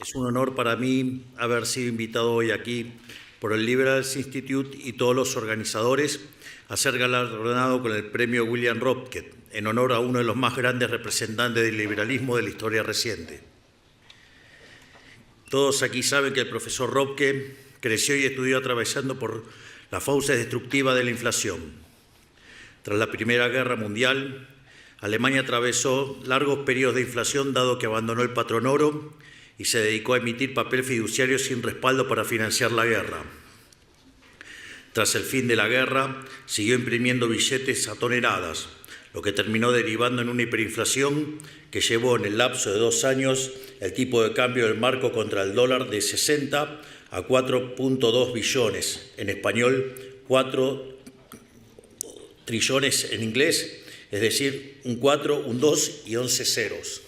Es un honor para mí haber sido invitado hoy aquí por el Liberals Institute y todos los organizadores a ser galardonado con el premio William Ropke, en honor a uno de los más grandes representantes del liberalismo de la historia reciente. Todos aquí saben que el profesor Ropke creció y estudió atravesando por las fauces destructivas de la inflación. Tras la Primera Guerra Mundial, Alemania atravesó largos periodos de inflación dado que abandonó el patrón oro y se dedicó a emitir papel fiduciario sin respaldo para financiar la guerra. Tras el fin de la guerra, siguió imprimiendo billetes a toneladas, lo que terminó derivando en una hiperinflación que llevó en el lapso de 2 años el tipo de cambio del marco contra el dólar de 60 a 4.2 billones, en español 4 trillones en inglés, es decir, un 4, un 2 y 11 ceros.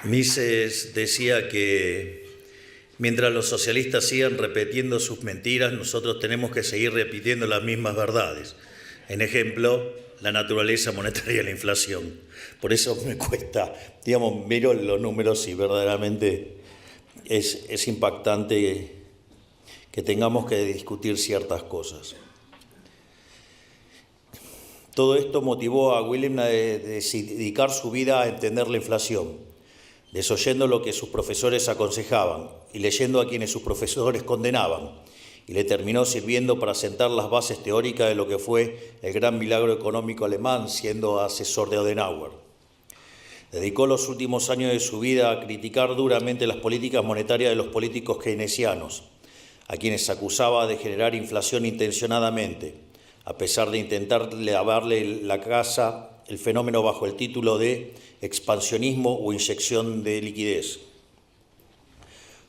Mises decía que mientras los socialistas sigan repitiendo sus mentiras, nosotros tenemos que seguir repitiendo las mismas verdades. En ejemplo, la naturaleza monetaria de la inflación. Por eso me cuesta, miro los números y verdaderamente es impactante que tengamos que discutir ciertas cosas. Todo esto motivó a William a dedicar su vida a entender la inflación, desoyendo lo que sus profesores aconsejaban y leyendo a quienes sus profesores condenaban, y le terminó sirviendo para sentar las bases teóricas de lo que fue el gran milagro económico alemán, siendo asesor de Adenauer. Dedicó los últimos años de su vida a criticar duramente las políticas monetarias de los políticos keynesianos, a quienes acusaba de generar inflación intencionadamente, a pesar de intentar lavarle la casa el fenómeno bajo el título de expansionismo o inyección de liquidez.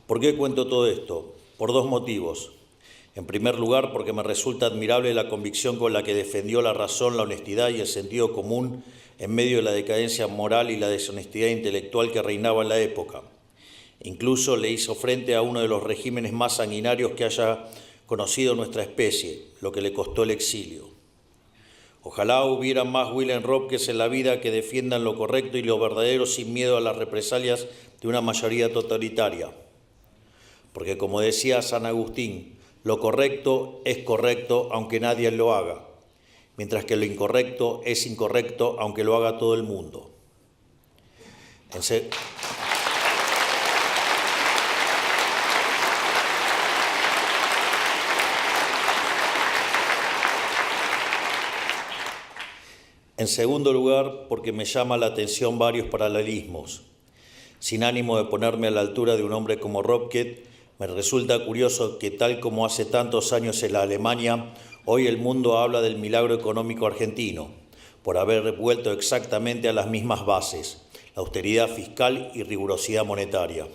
¿Por qué cuento todo esto? Por 2 motivos. En primer lugar, porque me resulta admirable la convicción con la que defendió la razón, la honestidad y el sentido común en medio de la decadencia moral y la deshonestidad intelectual que reinaba en la época. Incluso le hizo frente a uno de los regímenes más sanguinarios que haya conocido nuestra especie, lo que le costó el exilio. Ojalá hubiera más William Ropkes en la vida que defiendan lo correcto y lo verdadero sin miedo a las represalias de una mayoría totalitaria. Porque como decía San Agustín, lo correcto es correcto aunque nadie lo haga, mientras que lo incorrecto es incorrecto aunque lo haga todo el mundo. En segundo lugar, porque me llama la atención varios paralelismos. Sin ánimo de ponerme a la altura de un hombre como Ropke, me resulta curioso que tal como hace tantos años en la Alemania, hoy el mundo habla del milagro económico argentino, por haber vuelto exactamente a las mismas bases, la austeridad fiscal y rigurosidad monetaria.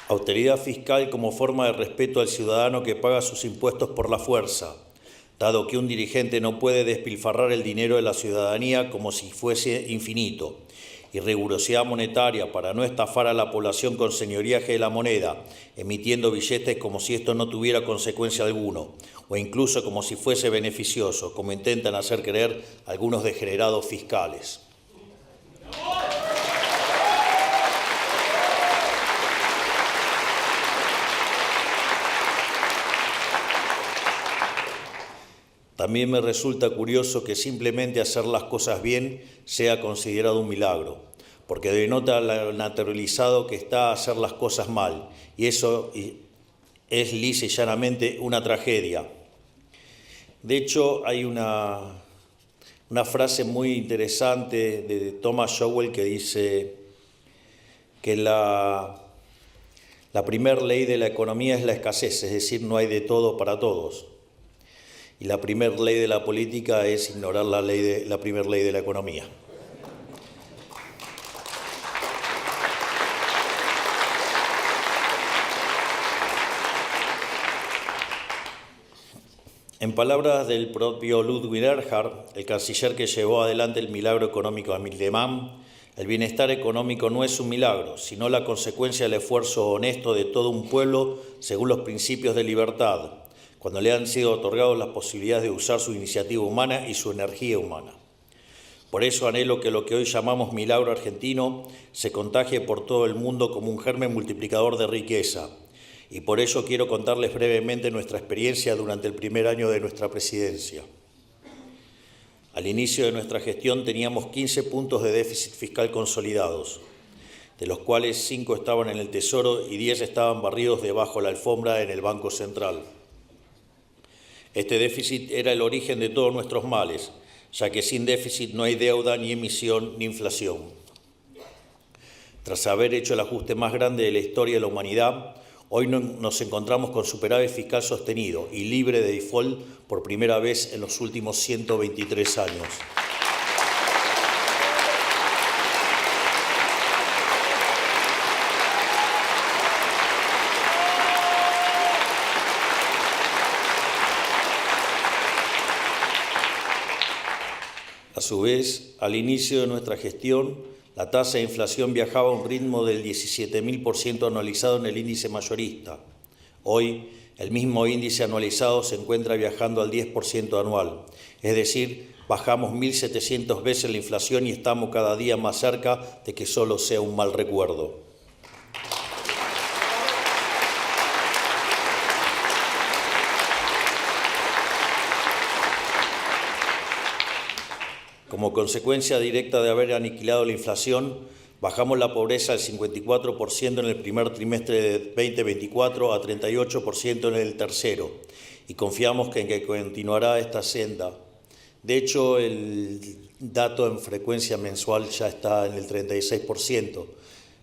Austeridad fiscal como forma de respeto al ciudadano que paga sus impuestos por la fuerza, dado que un dirigente no puede despilfarrar el dinero de la ciudadanía como si fuese infinito, y rigurosidad monetaria para no estafar a la población con señoriaje de la moneda, emitiendo billetes como si esto no tuviera consecuencia alguno, o incluso como si fuese beneficioso, como intentan hacer creer algunos degenerados fiscales. También me resulta curioso que simplemente hacer las cosas bien sea considerado un milagro, porque denota lo naturalizado que está hacer las cosas mal, y eso es lisa y llanamente una tragedia. De hecho, hay una frase muy interesante de Thomas Sowell que dice que la primera ley de la economía es la escasez, es decir, no hay de todo para todos. Y la primera ley de la política es ignorar la primera ley de la economía. En palabras del propio Ludwig Erhard, el canciller que llevó adelante el milagro económico alemán, el bienestar económico no es un milagro, sino la consecuencia del esfuerzo honesto de todo un pueblo según los principios de libertad, cuando le han sido otorgadas las posibilidades de usar su iniciativa humana y su energía humana. Por eso anhelo que lo que hoy llamamos milagro argentino se contagie por todo el mundo como un germen multiplicador de riqueza. Y por ello quiero contarles brevemente nuestra experiencia durante el primer año de nuestra presidencia. Al inicio de nuestra gestión teníamos 15 puntos de déficit fiscal consolidados, de los cuales 5 estaban en el Tesoro y 10 estaban barridos debajo de la alfombra en el Banco Central. Este déficit era el origen de todos nuestros males, ya que sin déficit no hay deuda, ni emisión, ni inflación. Tras haber hecho el ajuste más grande de la historia de la humanidad, hoy nos encontramos con superávit fiscal sostenido y libre de default por primera vez en los últimos 123 años. A su vez, al inicio de nuestra gestión, la tasa de inflación viajaba a un ritmo del 17.000% anualizado en el índice mayorista. Hoy, el mismo índice anualizado se encuentra viajando al 10% anual. Es decir, bajamos 1.700 veces la inflación y estamos cada día más cerca de que solo sea un mal recuerdo. Como consecuencia directa de haber aniquilado la inflación, bajamos la pobreza al 54% en el primer trimestre de 2024 a 38% en el tercero, y confiamos en que continuará esta senda. De hecho, el dato en frecuencia mensual ya está en el 36%,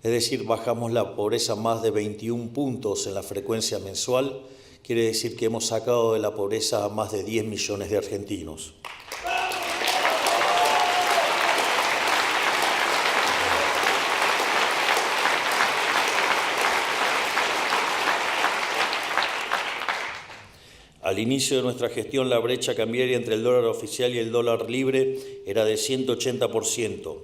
es decir, bajamos la pobreza más de 21 puntos en la frecuencia mensual, quiere decir que hemos sacado de la pobreza a más de 10 millones de argentinos. Al inicio de nuestra gestión, la brecha cambiaria entre el dólar oficial y el dólar libre era de 180%.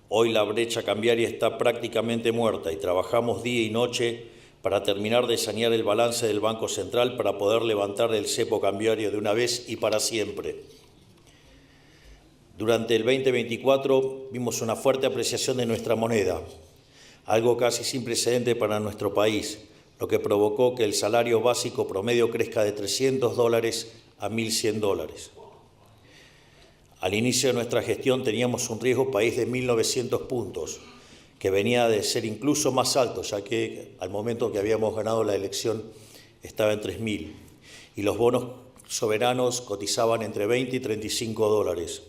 Hoy la brecha cambiaria está prácticamente muerta y trabajamos día y noche para terminar de sanear el balance del Banco Central para poder levantar el cepo cambiario de una vez y para siempre. Durante el 2024 vimos una fuerte apreciación de nuestra moneda, algo casi sin precedente para nuestro país, lo que provocó que el salario básico promedio crezca de $300 a $1.100. Al inicio de nuestra gestión teníamos un riesgo país de 1.900 puntos, que venía de ser incluso más alto, ya que al momento que habíamos ganado la elección estaba en 3.000, y los bonos soberanos cotizaban entre $20 y $35.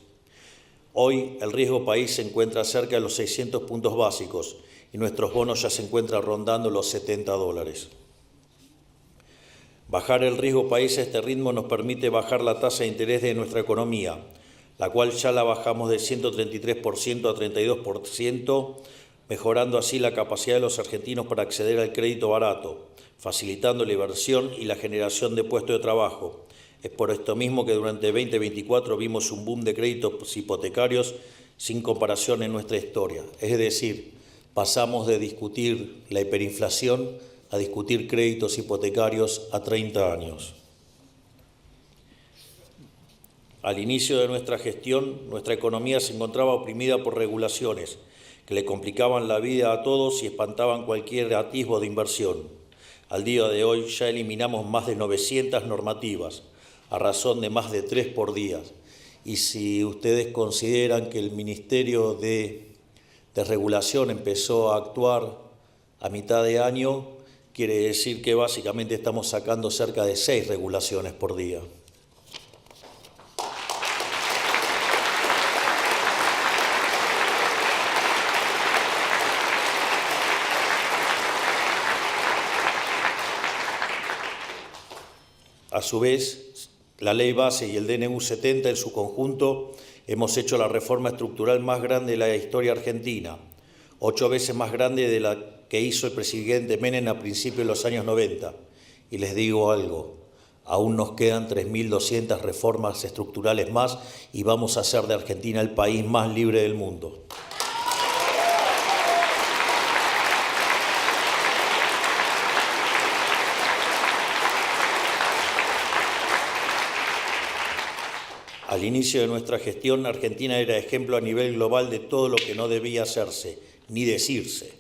Hoy el riesgo país se encuentra cerca de los 600 puntos básicos, y nuestros bonos ya se encuentran rondando los $70. Bajar el riesgo país a este ritmo nos permite bajar la tasa de interés de nuestra economía, la cual ya la bajamos de 133% a 32%, mejorando así la capacidad de los argentinos para acceder al crédito barato, facilitando la inversión y la generación de puestos de trabajo. Es por esto mismo que durante 2024 vimos un boom de créditos hipotecarios sin comparación en nuestra historia. Es decir, pasamos de discutir la hiperinflación a discutir créditos hipotecarios a 30 años. Al inicio de nuestra gestión, nuestra economía se encontraba oprimida por regulaciones que le complicaban la vida a todos y espantaban cualquier atisbo de inversión. Al día de hoy ya eliminamos más de 900 normativas, a razón de más de 3 por día. Y si ustedes consideran que el Ministerio de Regulación empezó a actuar a mitad de año, quiere decir que básicamente estamos sacando cerca de 6 regulaciones por día. A su vez, la Ley Base y el DNU 70 en su conjunto hemos hecho la reforma estructural más grande de la historia argentina, 8 veces más grande de la que hizo el presidente Menem a principios de los años 90. Y les digo algo, Aún nos quedan 3.200 reformas estructurales más y vamos a hacer de Argentina el país más libre del mundo. Al inicio de nuestra gestión, Argentina era ejemplo a nivel global de todo lo que no debía hacerse, ni decirse.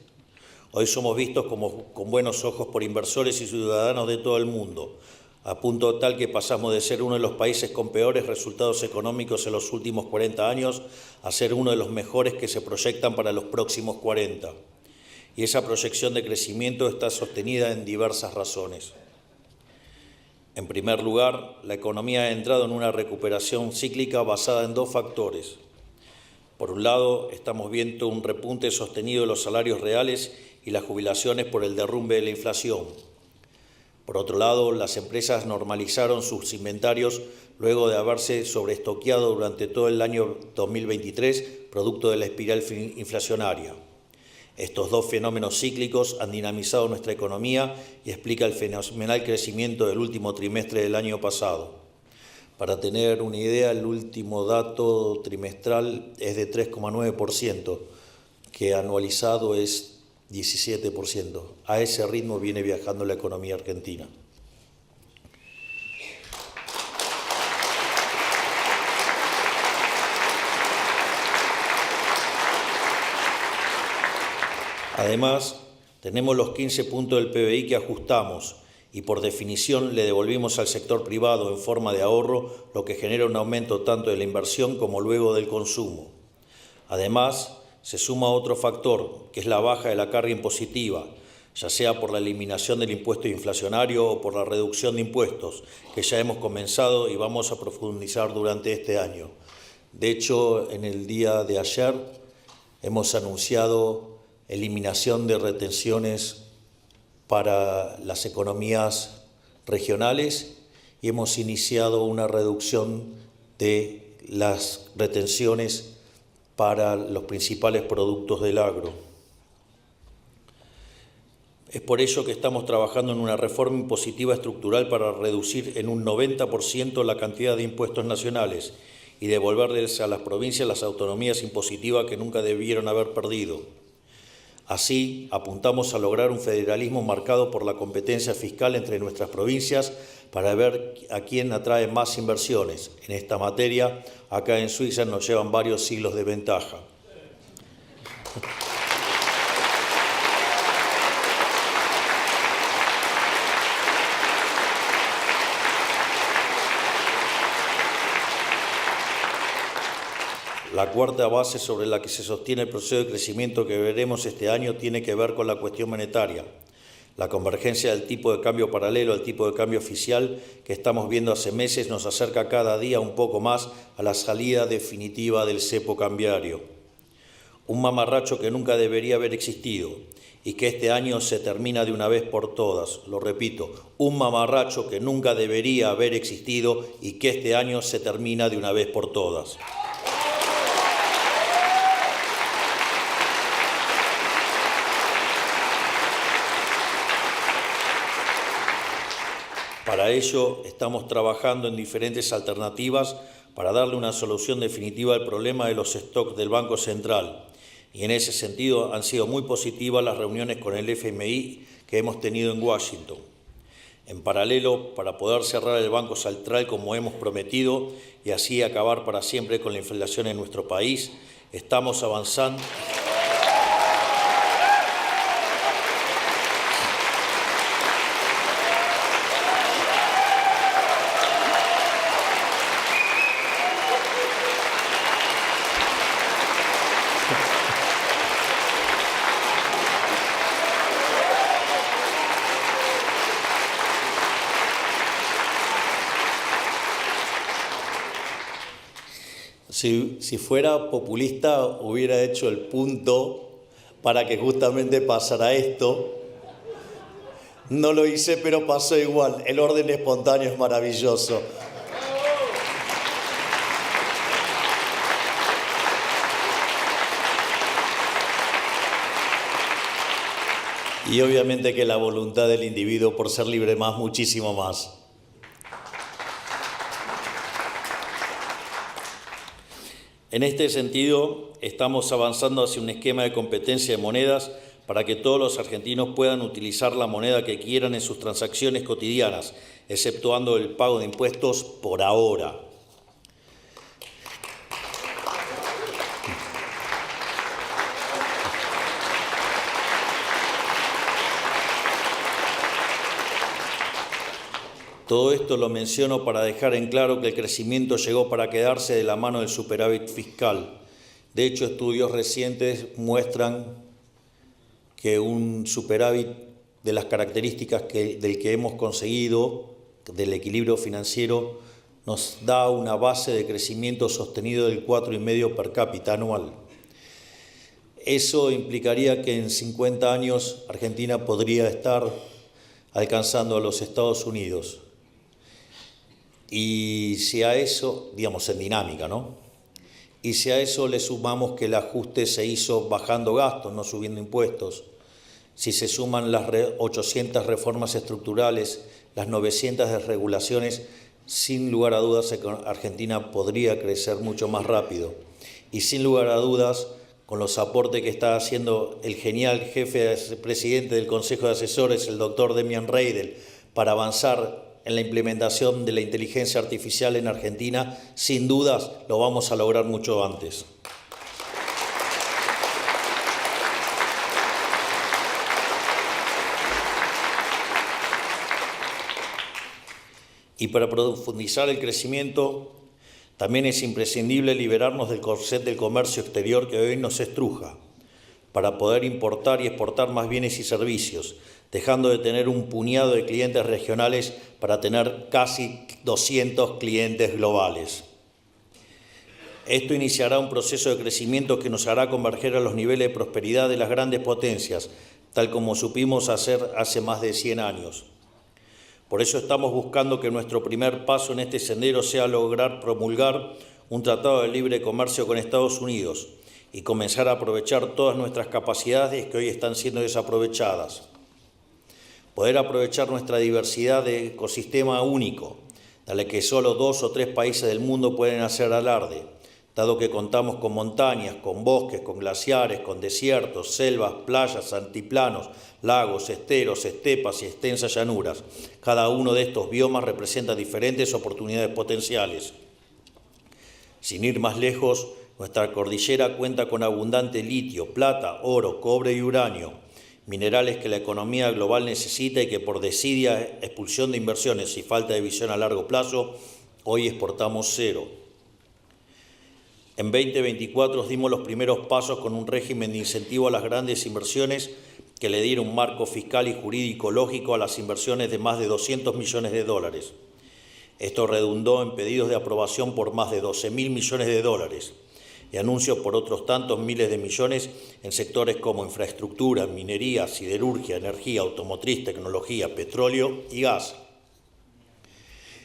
Hoy somos vistos con buenos ojos por inversores y ciudadanos de todo el mundo, a punto tal que pasamos de ser uno de los países con peores resultados económicos en los últimos 40 años a ser uno de los mejores que se proyectan para los próximos 40. Y esa proyección de crecimiento está sostenida en diversas razones. En primer lugar, la economía ha entrado en una recuperación cíclica basada en dos factores. Por un lado, estamos viendo un repunte sostenido de los salarios reales y las jubilaciones por el derrumbe de la inflación. Por otro lado, las empresas normalizaron sus inventarios luego de haberse sobreestoqueado durante todo el año 2023, producto de la espiral inflacionaria. Estos dos fenómenos cíclicos han dinamizado nuestra economía y explica el fenomenal crecimiento del último trimestre del año pasado. Para tener una idea, el último dato trimestral es de 3,9%, que anualizado es 17%. A ese ritmo viene viajando la economía argentina. Además, tenemos los 15 puntos del PBI que ajustamos y por definición le devolvimos al sector privado en forma de ahorro, lo que genera un aumento tanto de la inversión como luego del consumo. Además, se suma otro factor, que es la baja de la carga impositiva, ya sea por la eliminación del impuesto inflacionario o por la reducción de impuestos, que ya hemos comenzado y vamos a profundizar durante este año. De hecho, en el día de ayer hemos anunciado eliminación de retenciones para las economías regionales y hemos iniciado una reducción de las retenciones para los principales productos del agro. Es por ello que estamos trabajando en una reforma impositiva estructural para reducir en un 90% la cantidad de impuestos nacionales y devolverles a las provincias las autonomías impositivas que nunca debieron haber perdido. Así, apuntamos a lograr un federalismo marcado por la competencia fiscal entre nuestras provincias para ver a quién atrae más inversiones. En esta materia, acá en Suiza nos llevan varios siglos de ventaja. La cuarta base sobre la que se sostiene el proceso de crecimiento que veremos este año tiene que ver con la cuestión monetaria. La convergencia del tipo de cambio paralelo al tipo de cambio oficial que estamos viendo hace meses nos acerca cada día un poco más a la salida definitiva del cepo cambiario. Un mamarracho que nunca debería haber existido y que este año se termina de una vez por todas. Lo repito, un mamarracho que nunca debería haber existido y que este año se termina de una vez por todas. Para ello, estamos trabajando en diferentes alternativas para darle una solución definitiva al problema de los stocks del Banco Central. Y en ese sentido han sido muy positivas las reuniones con el FMI que hemos tenido en Washington. En paralelo, para poder cerrar el Banco Central como hemos prometido y así acabar para siempre con la inflación en nuestro país, estamos avanzando. Si fuera populista, hubiera hecho el punto para que justamente pasara esto. No lo hice, pero pasó igual. El orden espontáneo es maravilloso. Y obviamente que la voluntad del individuo por ser libre más, muchísimo más. En este sentido, estamos avanzando hacia un esquema de competencia de monedas para que todos los argentinos puedan utilizar la moneda que quieran en sus transacciones cotidianas, exceptuando el pago de impuestos por ahora. Todo esto lo menciono para dejar en claro que el crecimiento llegó para quedarse de la mano del superávit fiscal. De hecho, estudios recientes muestran que un superávit de las características del que hemos conseguido, del equilibrio financiero, nos da una base de crecimiento sostenido del 4,5% per cápita anual. Eso implicaría que en 50 años Argentina podría estar alcanzando a los Estados Unidos. Y si a eso, digamos en dinámica, ¿no? Y si a eso le sumamos que el ajuste se hizo bajando gastos, no subiendo impuestos, si se suman las 800 reformas estructurales, las 900 desregulaciones, sin lugar a dudas Argentina podría crecer mucho más rápido. Y sin lugar a dudas, con los aportes que está haciendo el genial presidente del Consejo de Asesores, el doctor Demian Reidel, para avanzar en la implementación de la inteligencia artificial en Argentina, sin dudas lo vamos a lograr mucho antes. Y para profundizar el crecimiento, también es imprescindible liberarnos del corset del comercio exterior que hoy nos estruja, para poder importar y exportar más bienes y servicios, dejando de tener un puñado de clientes regionales para tener casi 200 clientes globales. Esto iniciará un proceso de crecimiento que nos hará converger a los niveles de prosperidad de las grandes potencias, tal como supimos hacer hace más de 100 años. Por eso estamos buscando que nuestro primer paso en este sendero sea lograr promulgar un tratado de libre comercio con Estados Unidos y comenzar a aprovechar todas nuestras capacidades que hoy están siendo desaprovechadas. Poder aprovechar nuestra diversidad de ecosistema único, de la que solo 2 o 3 países del mundo pueden hacer alarde, dado que contamos con montañas, con bosques, con glaciares, con desiertos, selvas, playas, altiplanos, lagos, esteros, estepas y extensas llanuras. Cada uno de estos biomas representa diferentes oportunidades potenciales. Sin ir más lejos, nuestra cordillera cuenta con abundante litio, plata, oro, cobre y uranio, minerales que la economía global necesita y que por desidia, expulsión de inversiones y falta de visión a largo plazo, hoy exportamos cero. En 2024 dimos los primeros pasos con un régimen de incentivo a las grandes inversiones que le diera un marco fiscal y jurídico lógico a las inversiones de más de 200 millones de dólares. Esto redundó en pedidos de aprobación por más de 12.000 millones de dólares y anuncios por otros tantos miles de millones en sectores como infraestructura, minería, siderurgia, energía, automotriz, tecnología, petróleo y gas.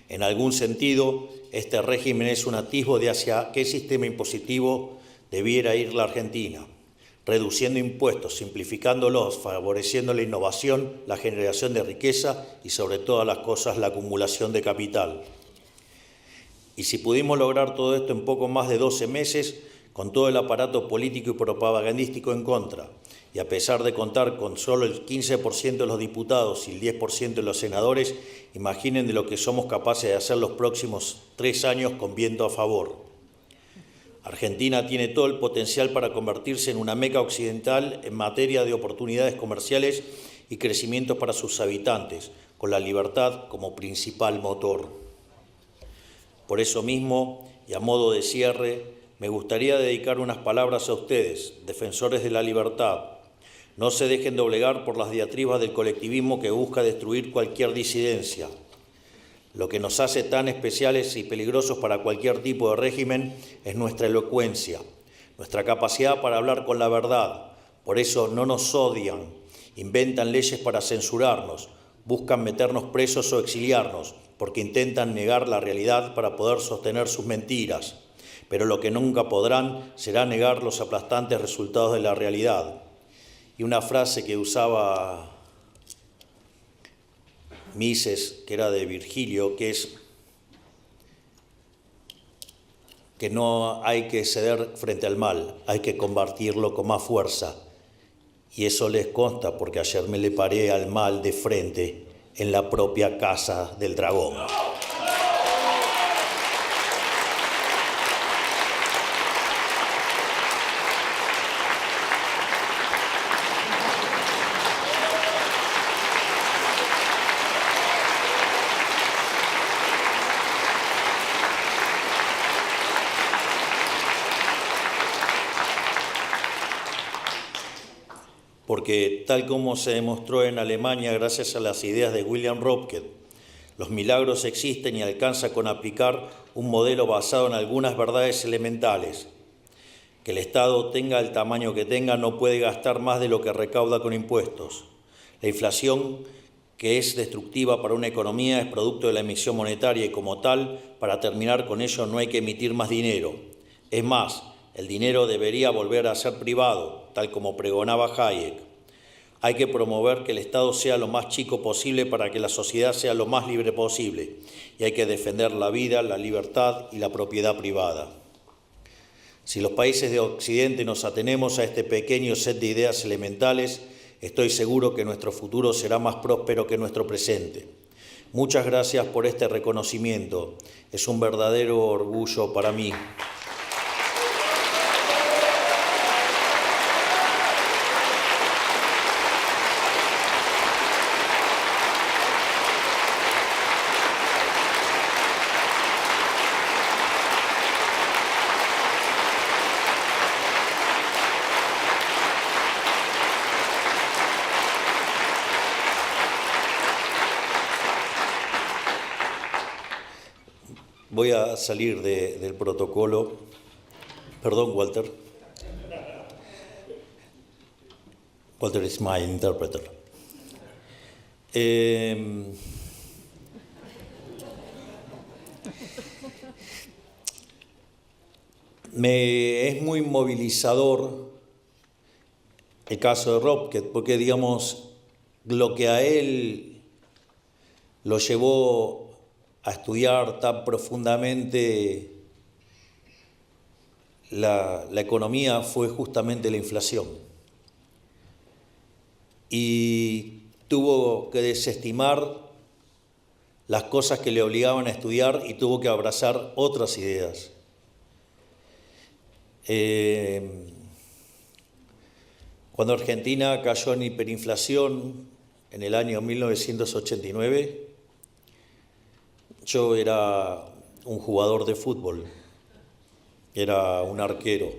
En algún sentido, este régimen es un atisbo de hacia qué sistema impositivo debiera ir la Argentina, reduciendo impuestos, simplificándolos, favoreciendo la innovación, la generación de riqueza y sobre todas las cosas la acumulación de capital. Y si pudimos lograr todo esto en poco más de 12 meses, con todo el aparato político y propagandístico en contra, y a pesar de contar con solo el 15% de los diputados y el 10% de los senadores, imaginen de lo que somos capaces de hacer los próximos 3 años con viento a favor. Argentina tiene todo el potencial para convertirse en una meca occidental en materia de oportunidades comerciales y crecimiento para sus habitantes, con la libertad como principal motor. Por eso mismo, y a modo de cierre, me gustaría dedicar unas palabras a ustedes, defensores de la libertad. No se dejen doblegar por las diatribas del colectivismo que busca destruir cualquier disidencia. Lo que nos hace tan especiales y peligrosos para cualquier tipo de régimen es nuestra elocuencia, nuestra capacidad para hablar con la verdad. Por eso no nos odian, inventan leyes para censurarnos, buscan meternos presos o exiliarnos, porque intentan negar la realidad para poder sostener sus mentiras. Pero lo que nunca podrán será negar los aplastantes resultados de la realidad. Y una frase que usaba Mises, que era de Virgilio, que es: que no hay que ceder frente al mal, hay que combatirlo con más fuerza. Y eso les consta porque ayer me le paré al mal de frente en la propia casa del dragón. Porque tal como se demostró en Alemania gracias a las ideas de William Röpke, los milagros existen y alcanza con aplicar un modelo basado en algunas verdades elementales. Que el Estado tenga el tamaño que tenga no puede gastar más de lo que recauda con impuestos. La inflación, que es destructiva para una economía, es producto de la emisión monetaria y como tal, para terminar con ello no hay que emitir más dinero. Es más, el dinero debería volver a ser privado, tal como pregonaba Hayek. Hay que promover que el Estado sea lo más chico posible para que la sociedad sea lo más libre posible. Y hay que defender la vida, la libertad y la propiedad privada. Si los países de Occidente nos atenemos a este pequeño set de ideas elementales, estoy seguro que nuestro futuro será más próspero que nuestro presente. Muchas gracias por este reconocimiento. Es un verdadero orgullo para mí. Voy a salir del protocolo. Perdón, Walter. Walter is my interpreter. Es muy movilizador el caso de Röpke, porque, digamos, lo que a él lo llevó a estudiar tan profundamente la economía fue justamente la inflación. Y tuvo que desestimar las cosas que le obligaban a estudiar y tuvo que abrazar otras ideas. Cuando Argentina cayó en hiperinflación en el año 1989, yo era un jugador de fútbol, era un arquero.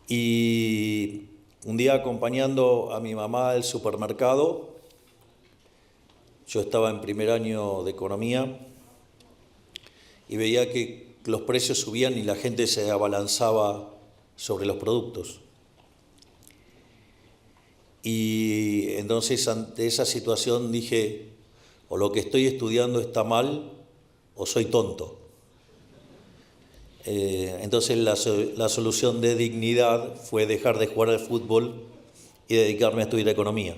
Y un día acompañando a mi mamá al supermercado, yo estaba en primer año de economía y veía que los precios subían y la gente se abalanzaba sobre los productos. Y entonces ante esa situación dije, o lo que estoy estudiando está mal o soy tonto. Entonces la solución de dignidad fue dejar de jugar al fútbol y dedicarme a estudiar economía.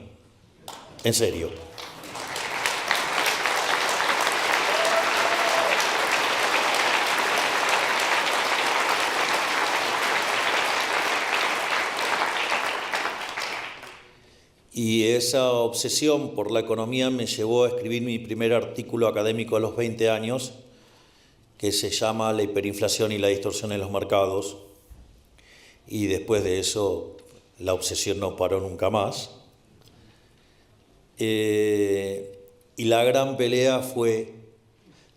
En serio. Y esa obsesión por la economía me llevó a escribir mi primer artículo académico a los 20 años, que se llama La hiperinflación y la distorsión en los mercados. Y después de eso, la obsesión no paró nunca más. Y la gran pelea fue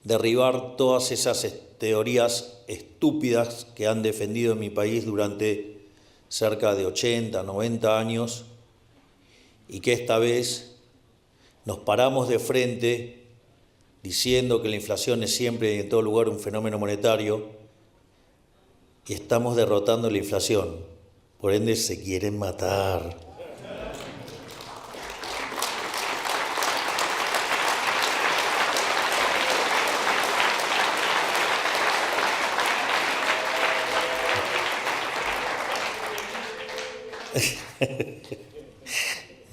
derribar todas esas teorías estúpidas que han defendido en mi país durante cerca de 80, 90 años, y que esta vez nos paramos de frente diciendo que la inflación es siempre y en todo lugar un fenómeno monetario y estamos derrotando la inflación. Por ende, se quieren matar.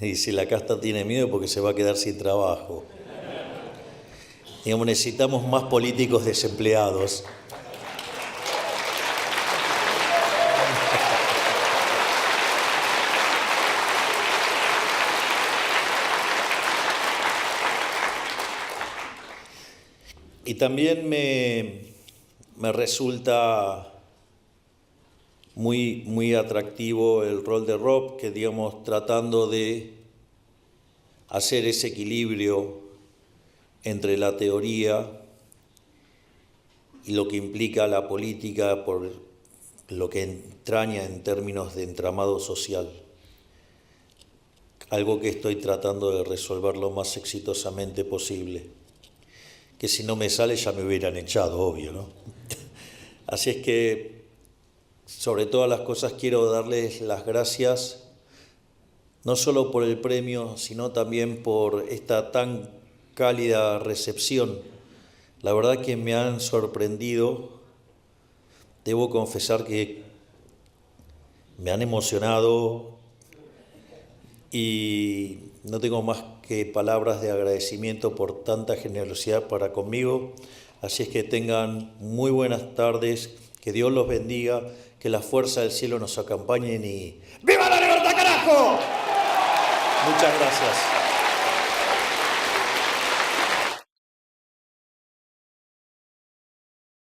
Y si la casta tiene miedo porque se va a quedar sin trabajo. Digamos, necesitamos más políticos desempleados. Y también me resulta muy atractivo el rol de Rob, que digamos tratando de hacer ese equilibrio entre la teoría y lo que implica la política por lo que entraña en términos de entramado social. Algo que estoy tratando de resolver lo más exitosamente posible. Que si no me sale ya me hubieran echado, obvio, ¿no? Así es que, sobre todas las cosas, quiero darles las gracias, no solo por el premio, sino también por esta tan cálida recepción. La verdad que me han sorprendido, debo confesar que me han emocionado y no tengo más que palabras de agradecimiento por tanta generosidad para conmigo. Así es que tengan muy buenas tardes, que Dios los bendiga, que la fuerza del cielo nos acompañen y ¡viva la libertad, carajo! Muchas gracias.